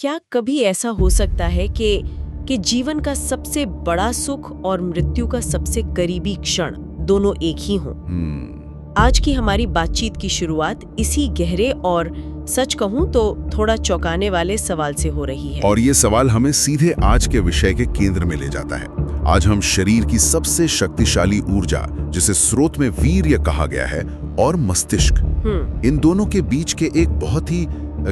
क्या कभी ऐसा हो सकता है कि जीवन का सबसे बड़ा सुख और मृत्यु का सबसे करीबी क्षण दोनों एक ही हों? आज की हमारी बातचीत की शुरुआत इसी गहरे और सच कहूं तो थोड़ा चौंकाने वाले सवाल से हो रही है। और ये सवाल हमें सीधे आज के विषय के केंद्र में ले जाता है। आज हम शरीर की सबसे शक्तिशाली ऊर्जा, जिसे स्रोत में वीर्य कहा गया है, और मस्तिष्क, इन दोनों के बीच के एक बहुत ही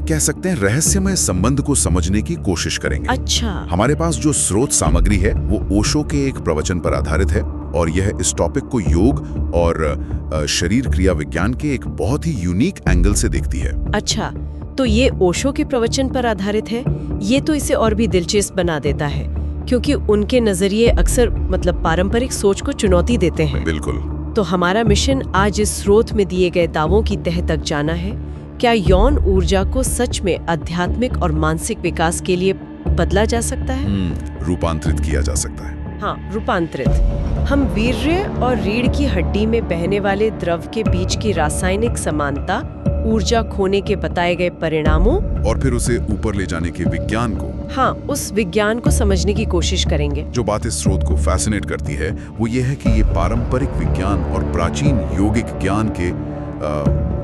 कह सकते हैं रहस्यमय संबंध को समझने की कोशिश करेंगे। अच्छा। हमारे पास जो स्रोत सामग्री है वो ओशो के एक प्रवचन पर आधारित है और यह इस टॉपिक को योग और शरीर क्रिया विज्ञान के एक बहुत ही यूनिक एंगल से देखती है। अच्छा, तो ये ओशो के प्रवचन पर आधारित है। ये तो इसे और भी दिलचस्प बना देता है, क्योंकि उनके नजरिए अक्सर पारंपरिक सोच को चुनौती देते हैं। बिल्कुल। तो हमारा मिशन आज इस स्रोत में दिए गए दावों की तह तक जाना है। क्या यौन ऊर्जा को सच में आध्यात्मिक और मानसिक विकास के लिए बदला जा सकता है? रूपांतरित किया जा सकता है। हाँ, रूपांतरित। हम वीर्य और रीढ़ की हड्डी में बहने वाले द्रव के बीच की रासायनिक समानता, ऊर्जा खोने के बताए गए परिणामों और फिर उसे ऊपर ले जाने के विज्ञान को, हाँ, उस विज्ञान को समझने की कोशिश करेंगे। जो बात इस स्रोत को फैसिनेट करती है वो ये है कि ये पारंपरिक विज्ञान और प्राचीन यौगिक ज्ञान के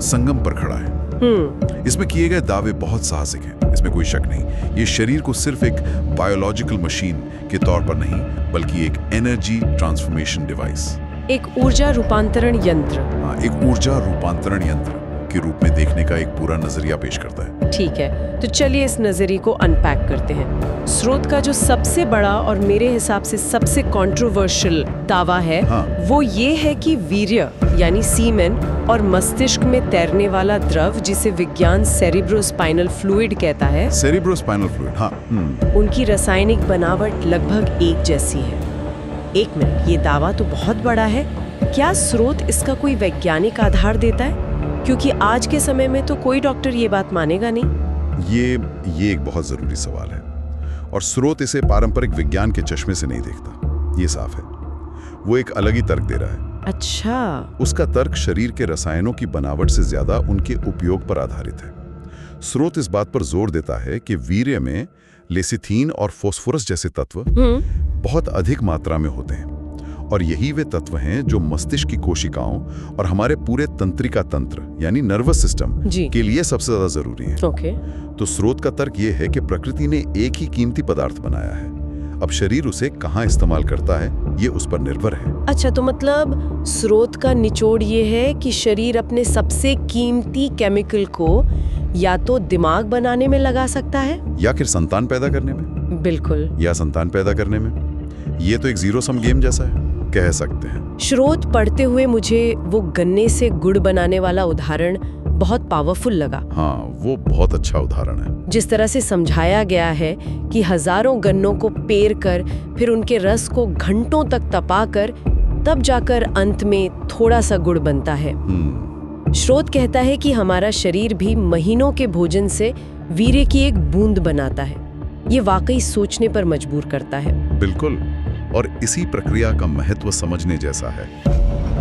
संगम पर खड़ा है। इसमें किए गए दावे बहुत साहसिक हैं, इसमें कोई शक नहीं। ये शरीर को सिर्फ एक बायोलॉजिकल मशीन के तौर पर नहीं, बल्कि एक एनर्जी ट्रांसफॉर्मेशन डिवाइस, एक ऊर्जा रूपांतरण यंत्र, हाँ, एक ऊर्जा रूपांतरण यंत्र के रूप में देखने का एक पूरा नजरिया पेश करता है। ठीक है, तो चलिए इस नजरिए को अनपैक करते हैं। स्रोत का जो सबसे बड़ा और मेरे हिसाब से सबसे कंट्रोवर्शियल दावा है, हाँ, वो ये है कि वीर्य यानी सीमेन और मस्तिष्क में तैरने वाला द्रव, जिसे विज्ञान सेरिब्रोस्पाइनल फ्लूइड कहता है, सेरिब्रोस्पाइनल फ्लूइड, हाँ, उनकी रासायनिक बनावट लगभग एक जैसी है। एक मिनट, ये दावा तो बहुत बड़ा है। क्या स्रोत इसका कोई वैज्ञानिक आधार देता है? क्योंकि आज के समय में तो कोई डॉक्टर ये बात मानेगा नहीं। ये एक बहुत जरूरी सवाल है और स्रोत इसे पारंपरिक विज्ञान के चश्मे से नहीं देखता, ये साफ है। वो एक अलग ही तर्क दे रहा है। अच्छा। उसका तर्क शरीर के रसायनों की बनावट से ज्यादा उनके उपयोग पर आधारित है। स्रोत इस बात पर जोर देता है कि वीर्य में लेसिथीन और फास्फोरस जैसे तत्व बहुत अधिक मात्रा में होते हैं और यही वे तत्व हैं जो मस्तिष्क की कोशिकाओं और हमारे पूरे तंत्रिका तंत्र यानी नर्वस सिस्टम के लिए सबसे ज्यादा जरूरी हैं। ओके। तो स्रोत का तर्क ये है कि प्रकृति ने एक ही कीमती पदार्थ बनाया है, अब शरीर उसे कहाँ इस्तेमाल करता है ये उस पर निर्भर है। अच्छा, तो मतलब स्रोत का निचोड़ ये है कि शरीर अपने सबसे कीमती केमिकल को या तो दिमाग बनाने में लगा सकता है या फिर संतान पैदा करने में। बिल्कुल। या संतान पैदा करने में। ये तो एक जीरो सम गेम जैसा है, कह सकते हैं। स्रोत पढ़ते हुए मुझे वो गन्ने से गुड़ बनाने वाला उदाहरण बहुत पावरफुल लगा। हाँ, वो बहुत अच्छा उदाहरण है। जिस तरह से समझाया गया है कि हजारों गन्नों को पेर कर फिर उनके रस को घंटों तक तपाकर तब जाकर अंत में थोड़ा सा गुड़ बनता है। स्रोत कहता है कि हमारा शरीर भी महीनों के भोजन से वीर्य की एक बूंद बनाता है। ये वाकई सोचने पर मजबूर करता है। बिल्कुल, और इसी प्रक्रिया का महत्व समझने जैसा है।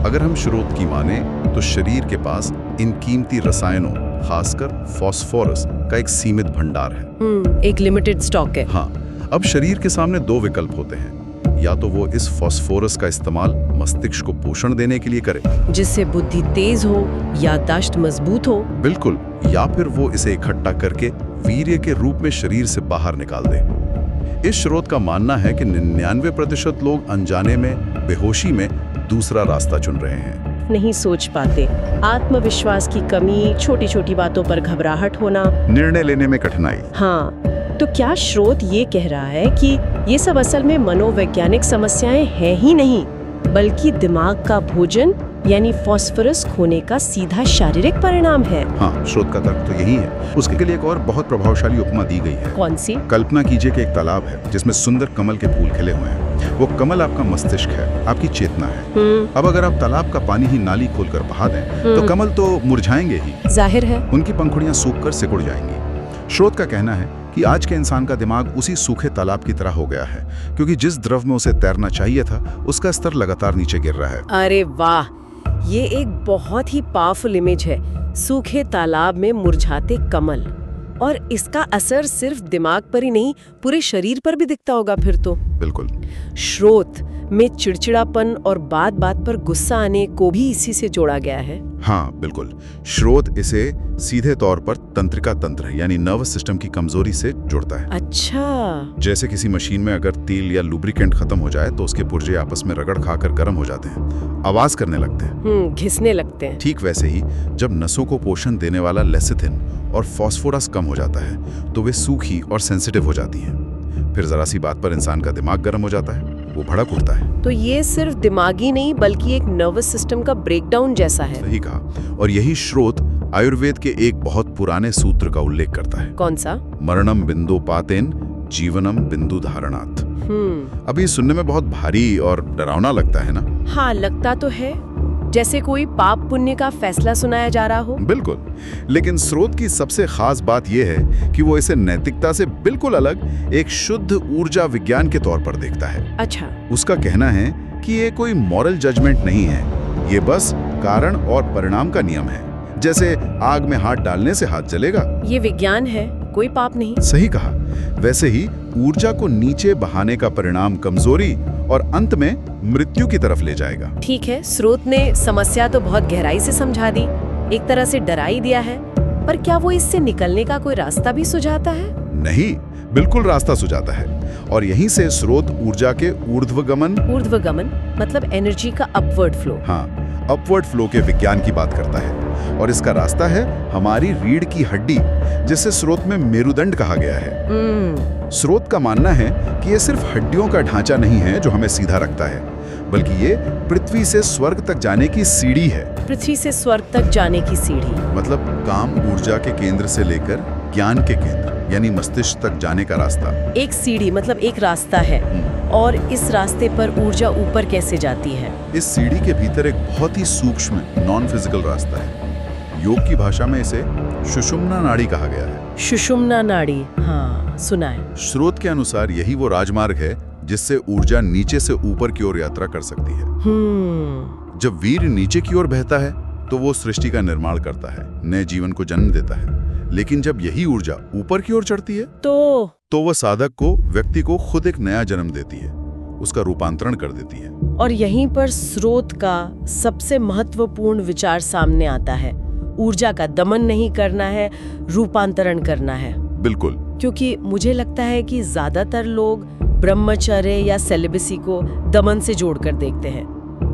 अगर हम स्रोत की माने तो शरीर के पास इन कीमती रसायनों, खासकर फास्फोरस का एक सीमित भंडार है। एक लिमिटेड स्टॉक है। हाँ, अब शरीर के सामने दो विकल्प होते हैं, या तो वो इस फास्फोरस का इस्तेमाल मस्तिष्क को पोषण देने के लिए करे, जिससे बुद्धि तेज हो, याददाश्त मजबूत हो। बिल्कुल, या फिर वो इसे इकट्ठा करके वीर्य के रूप में शरीर से बाहर निकाल दे। इस स्रोत का मानना है कि 99% लोग अनजाने में, बेहोशी में दूसरा रास्ता चुन रहे हैं। नहीं सोच पाते, आत्मविश्वास की कमी, छोटी छोटी बातों पर घबराहट होना, निर्णय लेने में कठिनाई। हाँ, तो क्या स्रोत ये कह रहा है कि ये सब असल में मनोवैज्ञानिक समस्याएं हैं ही नहीं, बल्कि दिमाग का भोजन यानी फास्फोरस खोने का सीधा शारीरिक परिणाम है? हाँ, स्रोत का तर्क तो यही है। उसके लिए एक और बहुत प्रभावशाली उपमा दी गई है। कौन सी? कल्पना कीजिए कि एक तालाब है जिसमें सुंदर कमल के फूल खिले हुए हैं। वो कमल आपका मस्तिष्क है, आपकी चेतना है। अब अगर आप तालाब का पानी ही नाली खोलकर बहा दें तो कमल तो मुरझाएंगे ही, जाहिर है। उनकी पंखुड़ियां सूखकर सिकुड़ जाएंगी। स्रोत का कहना है कि आज के इंसान का दिमाग उसी सूखे तालाब की तरह हो गया है, क्योंकि जिस द्रव में उसे तैरना चाहिए था उसका स्तर लगातार नीचे गिर रहा है। अरे वाह, ये एक बहुत ही पावरफुल इमेज है। सूखे तालाब में मुरझाते कमल। और इसका असर सिर्फ दिमाग पर ही नहीं, पूरे शरीर पर भी दिखता होगा फिर तो। बिल्कुल। श्रोत में चिड़चिड़ापन और बात बात पर गुस्सा आने को भी इसी से जोड़ा गया है। हाँ बिल्कुल। श्रोत इसे सीधे तौर पर तंत्रिका तंत्र यानी नर्वस सिस्टम की कमजोरी से जोड़ता है। अच्छा। जैसे किसी मशीन में अगर तेल या लुब्रिकेंट खत्म हो जाए तो उसके पुर्जे आपस में रगड़ खाकर गर्म हो जाते हैं, आवाज करने लगते हैं, घिसने लगते हैं। ठीक वैसे ही जब नसों को पोषण देने वाला लेसिथिन और फास्फोरस कम हो जाता है तो वे सूखी और सेंसिटिव हो जाती हैं। फिर जरा सी बात पर इंसान का दिमाग गर्म हो जाता है, वो भड़क उठता है। तो ये सिर्फ दिमागी नहीं बल्कि एक नर्वस सिस्टम का ब्रेकडाउन जैसा है। सही कहा। और यही श्रोत आयुर्वेद के एक बहुत पुराने सूत्र का उल्लेख करता है। कौन सा? मरणम बिंदु पातेन जीवनम बिंदु धारणात्। अभी सुनने में बहुत भारी और डरावना लगता है ना? हाँ, लगता तो है जैसे कोई पाप पुण्य का फैसला सुनाया जा रहा हो। बिल्कुल। लेकिन स्रोत की सबसे खास बात यह है कि वो इसे नैतिकता से बिल्कुल अलग एक शुद्ध ऊर्जा विज्ञान के तौर पर देखता है। अच्छा। उसका कहना है कि ये कोई मॉरल जजमेंट नहीं है, ये बस कारण और परिणाम का नियम है। जैसे आग में हाथ डालने से हाथ जलेगा, ये विज्ञान है, कोई पाप नहीं। सही कहा। वैसे ही ऊर्जा को नीचे बहाने का परिणाम कमजोरी और अंत में मृत्यु की तरफ ले जाएगा। ठीक है, स्रोत ने समस्या तो बहुत गहराई से समझा दी, एक तरह से डरा ही दिया है, पर क्या वो इससे निकलने का कोई रास्ता भी सुझाता है? नहीं, बिल्कुल रास्ता सुझाता है। और यहीं से स्रोत ऊर्जा के ऊर्ध्वगमन मतलब एनर्जी का अपवर्ड फ्लो। हाँ, अपवर्ड फ्लो के विज्ञान की बात करता है। और इसका रास्ता है हमारी रीढ़ की हड्डी, जिसे स्रोत में मेरुदंड कहा गया है। स्रोत का मानना है कि ये सिर्फ हड्डियों का ढांचा नहीं है जो हमें सीधा रखता है, बल्कि ये पृथ्वी से स्वर्ग तक जाने की सीढ़ी है। पृथ्वी से स्वर्ग तक जाने की सीढ़ी मतलब काम ऊर्जा के केंद्र से लेकर ज्ञान के केंद्र यानी मस्तिष्क तक जाने का रास्ता। एक सीढ़ी मतलब एक रास्ता है। और इस रास्ते पर ऊर्जा ऊपर कैसे जाती है? इस सीढ़ी के भीतर एक बहुत ही सूक्ष्म नॉन फिजिकल रास्ता है। योग की भाषा में इसे सुषुम्ना नाड़ी कहा गया है। सुषुम्ना नाड़ी, हाँ सुना है। स्रोत के अनुसार यही वो राजमार्ग है जिससे ऊर्जा नीचे से ऊपर की ओर यात्रा कर सकती है। जब वीर नीचे की ओर बहता है तो वो सृष्टि का निर्माण करता है, नए जीवन को जन्म देता है। लेकिन जब यही ऊर्जा ऊपर की ओर चढ़ती है तो वह साधक को, व्यक्ति को खुद एक नया जन्म देती है, उसका रूपांतरण कर देती है। और यहीं पर स्रोत का सबसे महत्वपूर्ण विचार सामने आता है। ऊर्जा का दमन नहीं करना है, रूपांतरण करना है। बिल्कुल। क्योंकि मुझे लगता है कि ज्यादातर लोग ब्रह्मचर्य या सेलिबसी को दमन से जोड़कर देखते हैं,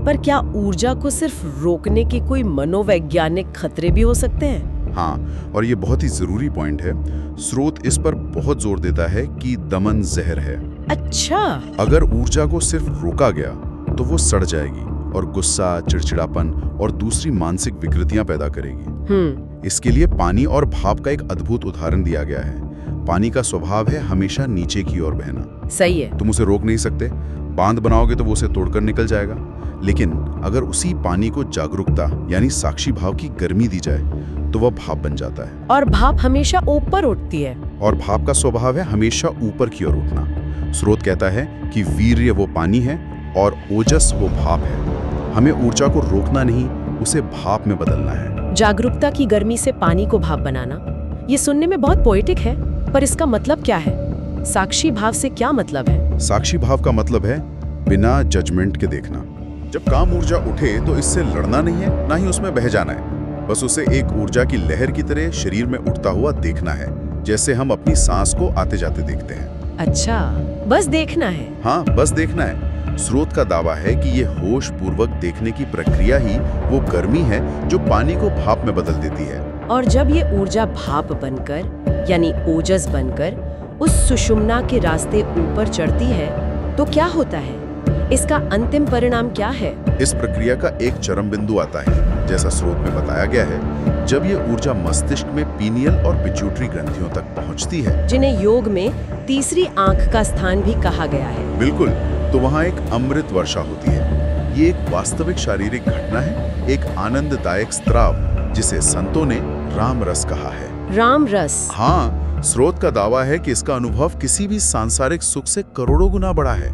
पर क्या ऊर्जा को सिर्फ रोकने के कोई मनोवैज्ञानिक खतरे भी हो सकते हैं? हाँ, और ये बहुत ही जरूरी पॉइंट है। स्रोत इस पर बहुत जोर देता है कि दमन जहर है। अच्छा। अगर ऊर्जा को सिर्फ रोका गया तो वो सड़ जाएगी और गुस्सा, चिड़चिड़ापन और दूसरी मानसिक विकृतियां पैदा करेगी। इसके लिए पानी और भाप का एक अद्भुत उदाहरण दिया गया है। पानी का स्वभाव है हमेशा नीचे की ओर बहना। सही है। तुम उसे रोक नहीं सकते, बांध बनाओगे तो वो उसे तोड़कर निकल जाएगा। लेकिन अगर उसी पानी को जागरूकता यानी साक्षी भाव की गर्मी दी जाए तो वह भाप बन जाता है। और भाप हमेशा ऊपर उठती है। और भाप का स्वभाव है हमेशा ऊपर की ओर उठना। स्रोत कहता है कि वीर्य वो पानी है और ओजस वो भाप है। हमें ऊर्जा को रोकना नहीं, उसे भाप में बदलना है। जागरूकता की गर्मी से पानी को भाप बनाना, ये सुनने में बहुत पोएटिक है, पर इसका मतलब क्या है? साक्षी भाव से क्या मतलब है? साक्षी भाव का मतलब है बिना जजमेंट के देखना। जब काम ऊर्जा उठे तो इससे लड़ना नहीं है, ना ही उसमें बह जाना है। बस उसे एक ऊर्जा की लहर की तरह शरीर में उठता हुआ देखना है, जैसे हम अपनी सांस को आते जाते देखते हैं। अच्छा, बस देखना है? हाँ, बस देखना है। स्रोत का दावा है कि ये होश पूर्वक देखने की प्रक्रिया ही वो गर्मी है जो पानी को भाप में बदल देती है। और जब ये ऊर्जा भाप बनकर यानी ओजस बनकर उस सुषुम्ना के रास्ते ऊपर चढ़ती है तो क्या होता है? इसका अंतिम परिणाम क्या है? इस प्रक्रिया का एक चरम बिंदु आता है, जैसा स्रोत में बताया गया है, जब ये ऊर्जा मस्तिष्क में पीनियल और पिट्यूटरी ग्रंथियों तक पहुंचती है, जिन्हें योग में तीसरी आंख का स्थान भी कहा गया है। बिल्कुल। तो वहाँ एक अमृत वर्षा होती है। ये एक वास्तविक शारीरिक घटना है, एक आनंददायक स्त्राव, जिसे संतों ने राम रस कहा है। राम रस? हाँ, स्रोत का दावा है कि इसका अनुभव किसी भी सांसारिक सुख से करोड़ों गुना बड़ा है।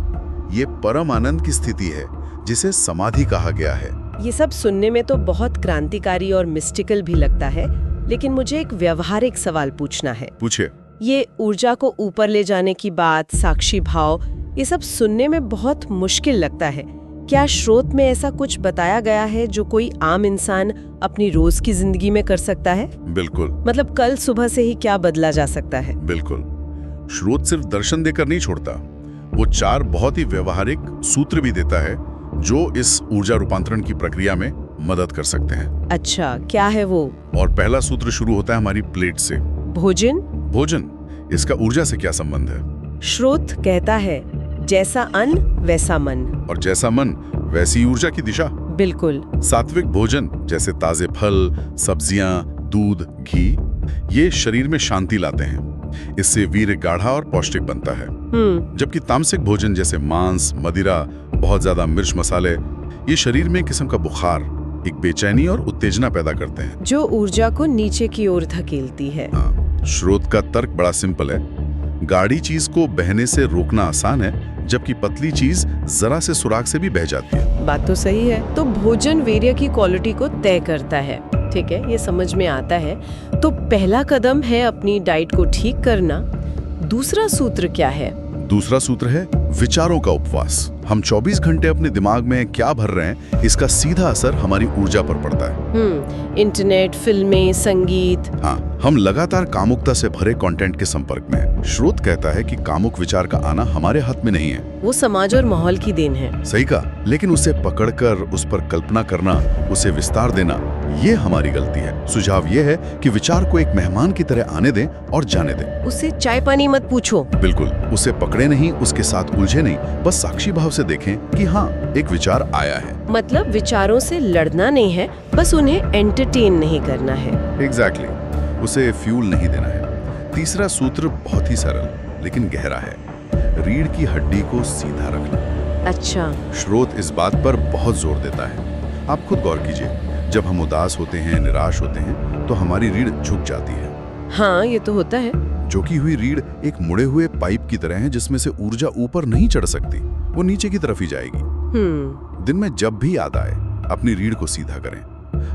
ये परम आनंद की स्थिति है जिसे समाधि कहा गया है। ये सब सुनने में तो बहुत क्रांतिकारी और मिस्टिकल भी लगता है, लेकिन मुझे एक व्यवहारिक सवाल पूछना है। पूछिए। ये ऊर्जा को ऊपर ले जाने की बात, साक्षी भाव, ये सब सुनने में बहुत मुश्किल लगता है। क्या स्रोत में ऐसा कुछ बताया गया है जो कोई आम इंसान अपनी रोज की जिंदगी में कर सकता है? बिल्कुल। मतलब कल सुबह से ही क्या बदला जा सकता है? बिल्कुल। स्रोत सिर्फ दर्शन देकर नहीं छोड़ता, वो 4 बहुत ही व्यवहारिक सूत्र भी देता है जो इस ऊर्जा रूपांतरण की प्रक्रिया में मदद कर सकते हैं। अच्छा, क्या है वो? और पहला सूत्र शुरू होता है हमारी प्लेट से। भोजन? भोजन, इसका ऊर्जा से क्या संबंध है? स्रोत कहता है जैसा अन्न वैसा मन। और जैसा मन वैसी ऊर्जा की दिशा। बिल्कुल। सात्विक भोजन जैसे ताजे फल, सब्जियां, दूध, घी, ये शरीर में शांति लाते हैं। इससे वीर्य गाढ़ा और पौष्टिक बनता है। जबकि तामसिक भोजन जैसे मांस, मदिरा, बहुत ज्यादा मिर्च मसाले, ये शरीर में एक किस्म का बुखार, एक बेचैनी और उत्तेजना पैदा करते हैं जो ऊर्जा को नीचे की ओर धकेलती है। स्रोत का तर्क बड़ा सिंपल है। गाढ़ी चीज को बहने से रोकना आसान है, जबकि पतली चीज जरा से सुराग से भी बह जाती है। बात तो सही है। तो भोजन वीर्य की क्वालिटी को तय करता है। ठीक है, ये समझ में आता है। तो पहला कदम है अपनी डाइट को ठीक करना। दूसरा सूत्र क्या है? दूसरा सूत्र है विचारों का उपवास। हम 24 घंटे अपने दिमाग में क्या भर रहे हैं, इसका सीधा असर हमारी ऊर्जा पर पड़ता है। इंटरनेट, फिल्में, संगीत। हाँ, हम लगातार कामुकता से भरे कंटेंट के संपर्क में हैं। स्रोत कहता है कि कामुक विचार का आना हमारे हाथ में नहीं है, वो समाज और माहौल की देन है। सही कहा, लेकिन उसे पकड़कर उस पर कल्पना करना, उसे विस्तार देना, ये हमारी गलती है। सुझाव ये है कि विचार को एक मेहमान की तरह आने दें और जाने दें। उससे चाय पानी मत पूछो। बिल्कुल, उसे पकड़े नहीं, उसके साथ उलझे नहीं, बस साक्षी भाव से देखें कि हाँ, एक विचार आया है। मतलब विचारों से लड़ना नहीं है, बस उन्हें एंटरटेन नहीं करना है। एग्जैक्टली, उसे फ्यूल नहीं देना है। तीसरा सूत्र बहुत ही सरल लेकिन गहरा है। रीढ़ की हड्डी को सीधा रखना। अच्छा। स्रोत इस बात पर बहुत जोर देता है। आप खुद गौर कीजिए, जब हम उदास होते हैं, निराश होते हैं, तो हमारी रीढ़ झुक जाती है। हाँ, ये तो होता है। झुकी हुई रीढ़ एक मुड़े हुए पाइप की तरह है, जिसमें से ऊर्जा ऊपर नहीं चढ़ सकती, वो नीचे की तरफ ही जाएगी। दिन में जब भी याद आए, अपनी रीढ़ को सीधा करें।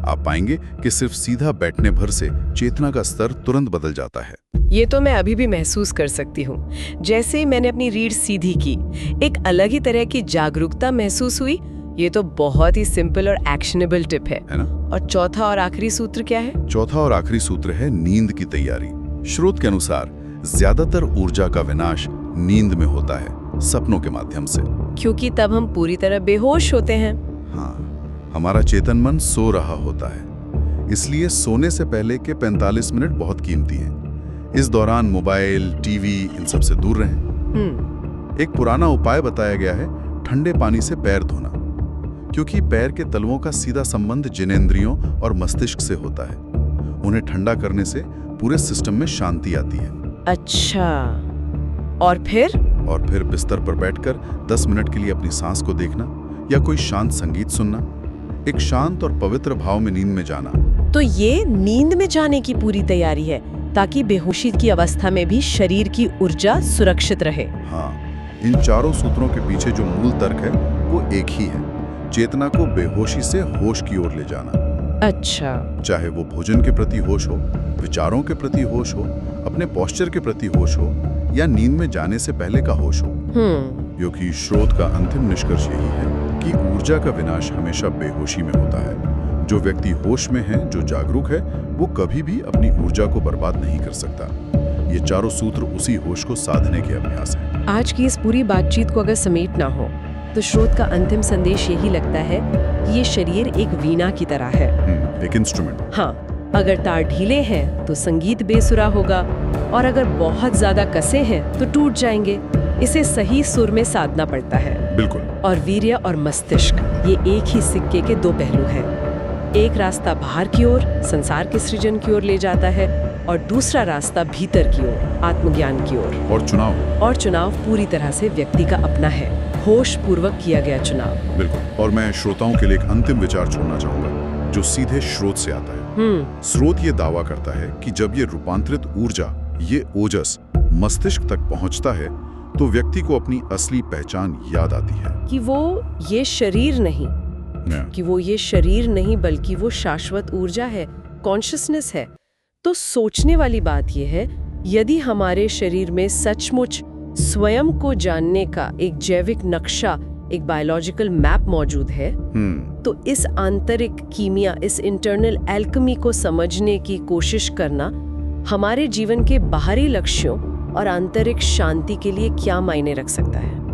आप पाएंगे कि सिर्फ सीधा बैठने भर से चेतना का स्तर तुरंत बदल जाता है। ये तो मैं अभी भी महसूस कर सकती हूँ। जैसे ही मैंने अपनी रीढ़ सीधी की, एक अलग ही तरह की जागरूकता महसूस हुई। ये तो बहुत ही सिंपल और एक्शनेबल टिप है ना? और चौथा और आखिरी सूत्र क्या है? चौथा और आखिरी सूत्र है नींद की तैयारी। स्रोत के अनुसार ज्यादातर ऊर्जा का विनाश नींद में होता है, सपनों के माध्यम से। क्योंकि तब हम पूरी तरह बेहोश होते हैं। हाँ, हमारा चेतन मन सो रहा होता है। इसलिए सोने से पहले के 45 मिनट बहुत कीमती हैं। इस दौरान मोबाइल, टीवी, इन सब से दूर रहें। एक पुराना उपाय बताया गया है, ठंडे पानी से पैर धोना, क्योंकि पैर के तलवों का सीधा संबंध जिनेंद्रियों और मस्तिष्क से होता है। उन्हें ठंडा करने से पूरे सिस्टम में शांति आती है। अच्छा, और फिर बिस्तर पर बैठकर 10 मिनट के लिए अपनी सांस को देखना या कोई शांत संगीत सुनना, एक शांत और पवित्र भाव में नींद में जाना। तो ये नींद में जाने की पूरी तैयारी है, ताकि बेहोशी की अवस्था में भी शरीर की ऊर्जा सुरक्षित रहे। हाँ, इन चारों सूत्रों के पीछे जो मूल तर्क है वो एक ही है, चेतना को बेहोशी से होश की ओर ले जाना। अच्छा। चाहे वो भोजन के प्रति होश हो, विचारों के प्रति होश हो, अपने पोस्चर के प्रति होश हो, या नींद में जाने से पहले का होश हो। क्योंकि स्रोत का अंतिम निष्कर्ष यही है कि ऊर्जा का विनाश हमेशा बेहोशी में होता है। जो व्यक्ति होश में है, जो जागरूक है, वो कभी भी अपनी ऊर्जा को बर्बाद नहीं कर सकता। ये चारों सूत्र उसी होश को साधने के अभ्यास है। आज की इस पूरी बातचीत को अगर समेटना हो तो स्रोत का अंतिम संदेश यही लगता है कि ये शरीर एक वीणा की तरह है। एक इंस्ट्रूमेंट। हाँ, अगर तार ढीले हैं तो संगीत बेसुरा होगा, और अगर बहुत ज्यादा कसे हैं तो टूट जाएंगे। इसे सही सुर में साधना पड़ता है। बिल्कुल। और वीर्य और मस्तिष्क, ये एक ही सिक्के के दो पहलू हैं। एक रास्ता बाहर की ओर, संसार के सृजन की ओर ले जाता है, और दूसरा रास्ता भीतर की ओर, आत्मज्ञान की ओर। और चुनाव पूरी तरह से व्यक्ति का अपना है, होश पूर्वक किया गया चुनाव। बिल्कुल। और मैं श्रोताओं के लिए एक अंतिम विचार छोड़ना चाहूंगा, जो सीधे स्रोत से आता है। स्रोत ये दावा करता है कि जब ये रूपांतरित ऊर्जा, ये ओजस मस्तिष्क तक पहुंचता है, तो व्यक्ति को अपनी असली पहचान याद आती है कि वो ये शरीर नहीं, बल्कि वो शाश्वत ऊर्जा है, कॉन्शियसनेस है, तो सोचने वाली बात यह है, यदि हमारे शरीर में सचमुच स्वयं को जानने का एक जैविक नक्शा, एक बायोलॉजिकल मैप मौजूद है, तो इस आंतरिक कीमिया, इस इंटरनल एल्केमी को समझने की कोशिश करना हमारे जीवन के बाहरी लक्ष्यों और आंतरिक शांति के लिए क्या मायने रख सकता है।